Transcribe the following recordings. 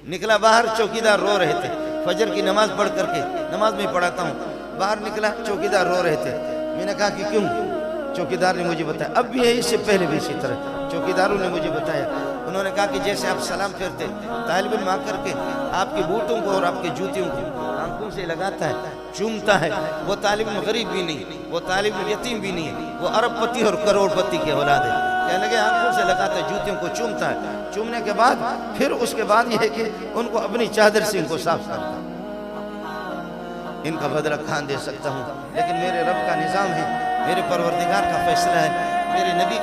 نکلا باہر، چوکیدار رو رہے تھے، فجر کی نماز پڑھ کر کے، نماز میں پڑھاتا ہوں، باہر نکلا چوکیدار رو رہے تھے۔ میں نے کہا کہ کیوں؟ چوکیدار نے مجھے بتایا، اب بھی ہے، اس سے پہلے بھی اسی طرح چوکیداروں نے مجھے بتایا۔ انہوں نے کہا کہ جیسے آپ سلام پھیرتے، طالب علم آ کر کے آپ کے بوٹوں کو اور آپ کے جوتیوں کو آنکھوں سے لگاتا ہے، چومتا ہے، وہ طالب علم غریب بھی نہیں، وہ طالب علم یتیم بھی نہیں ہے، وہ ارب پتی اور کروڑ پتی کے اولاد ہے۔ کہنے لگے آنکھوں سے لگاتا ہے، جوتیوں کو چومتا ہے، چومنے کے بعد پھر اس کے بعد یہ ہے کہ ان کو اپنی چادر سے ان کو صاف کرتا ہے۔ ان کا بدلہ کھان دے سکتا ہوں، لیکن میرے رب کا نظام ہے، میرے پروردگار کا فیصلہ ہے، میرے نبی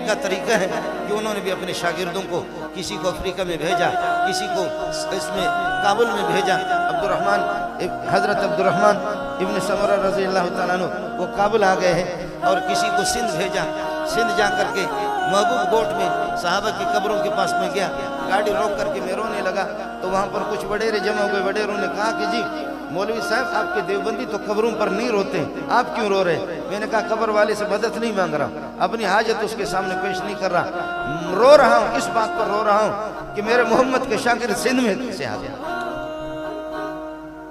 کا طریقہ ہے کہ انہوں نے بھی اپنے شاگردوں کو، کسی کو افریقہ میں بھیجا، کسی کو اس میں کابل میں بھیجا۔ حضرت عبد الرحمن ابن سمرہ رضی اللہ تعالیٰ عنہ وہ کابل آ گئے ہیں، اور کسی کو سندھ بھیجا، سندھ جا کر کے محبوب گوٹ میں صحابہ کی قبروں کے پاس میں گیا، گاڑی روک کر کے میں رونے لگا، تو وہاں پر کچھ وڈیرے جمع ہوئے، وڈیروں نے کہا کہ جی مولوی صاحب آپ کے دیوبندی تو قبروں پر نہیں روتے، آپ کیوں رو رہے؟ میں نے کہا قبر والے سے مدد نہیں مانگ رہا، اپنی حاجت اس کے سامنے پیش نہیں کر رہا، رو رہا ہوں، اس بات پر رو رہا ہوں کہ میرے محمد کے شاگرد سندھ میں سے آ گیا،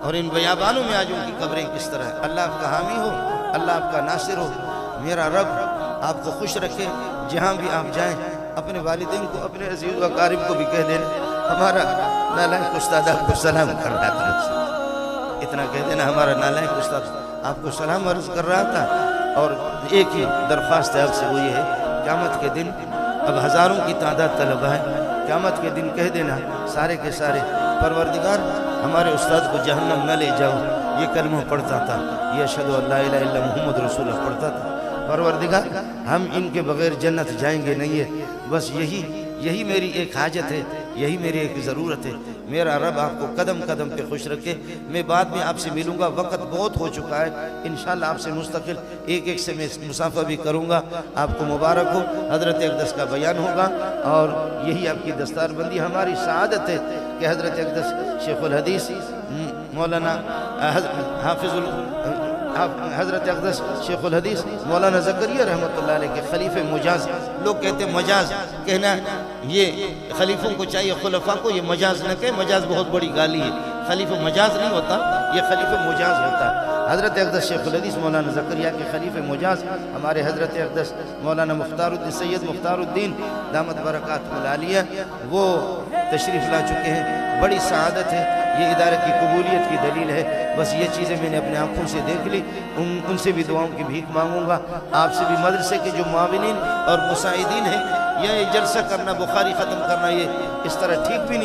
اور ان بیابانوں میں آج ان کی قبریں کس طرح ہے۔ اللہ آپ کا حامی ہو، اللہ آپ کا ناصر ہو، میرا رب آپ کو خوش رکھے، جہاں بھی آپ جائیں اپنے والدین کو، اپنے عزیز و اقارب کو بھی کہہ دیں ہمارا نالائق استاد آپ کو سلام کر رہا تھا، اتنا کہہ دینا ہمارا نالائق استاد آپ کو سلام عرض کر رہا تھا۔ اور ایک ہی درخواست ہے آپ سے، وہ یہ ہے قیامت کے دن اب ہزاروں کی تعداد طلبہ ہے، قیامت کے دن کہہ دینا سارے کے سارے پروردگار ہمارے استاد کو جہنم نہ لے جاؤ، یہ کلمہ پڑھتا تھا، یہ اشہدو ان لا الہ الا محمد رسول اللہ پڑھتا تھا، پروردگار ہم ان کے بغیر جنت جائیں گے نہیں ہے، بس یہی میری ایک حاجت ہے، یہی میری ایک ضرورت ہے، میرا رب آپ کو قدم قدم پہ خوش رکھے۔ میں بعد میں آپ سے ملوں گا، وقت بہت ہو چکا ہے، انشاءاللہ آپ سے مستقل ایک سے میں مصافحہ بھی کروں گا۔ آپ کو مبارک ہو، حضرت اقدس کا بیان ہوگا، اور یہی آپ کی دستار بندی ہماری سعادت ہے کہ حضرت اقدس شیخ الحدیث مولانا حضرت اقدس شیخ الحدیث مولانا زکریا رحمۃ اللہ علیہ کے خلیفہ مجاز، لوگ کہتے ہیں مجاز کہنا، یہ خلیفوں کو چاہیے خلفاء کو یہ مجاز نہ کہے، مجاز بہت بڑی گالی ہے، خلیفہ مجاز نہیں ہوتا، یہ خلیفہ مجاز ہوتا ہے۔ حضرت اقدس شیخ الحدیث مولانا زکریا کے خلیفہ مجاز ہمارے حضرت اقدس مولانا سید مختار الدین دامت برکات العالیہ وہ تشریف لا چکے ہیں، بڑی سعادت ہے، یہ ادارے کی قبولیت کی دلیل ہے۔ بس یہ چیزیں میں نے اپنے آنکھوں سے دیکھ لی، ان سے بھی دعاؤں کی بھیک مانگوں گا، آپ سے بھی مدرسے کے جو معاونین اور مساعدین ہیں، یہ جلسہ کرنا، بخاری ختم کرنا، یہ اس طرح ٹھیک بھی نہیں۔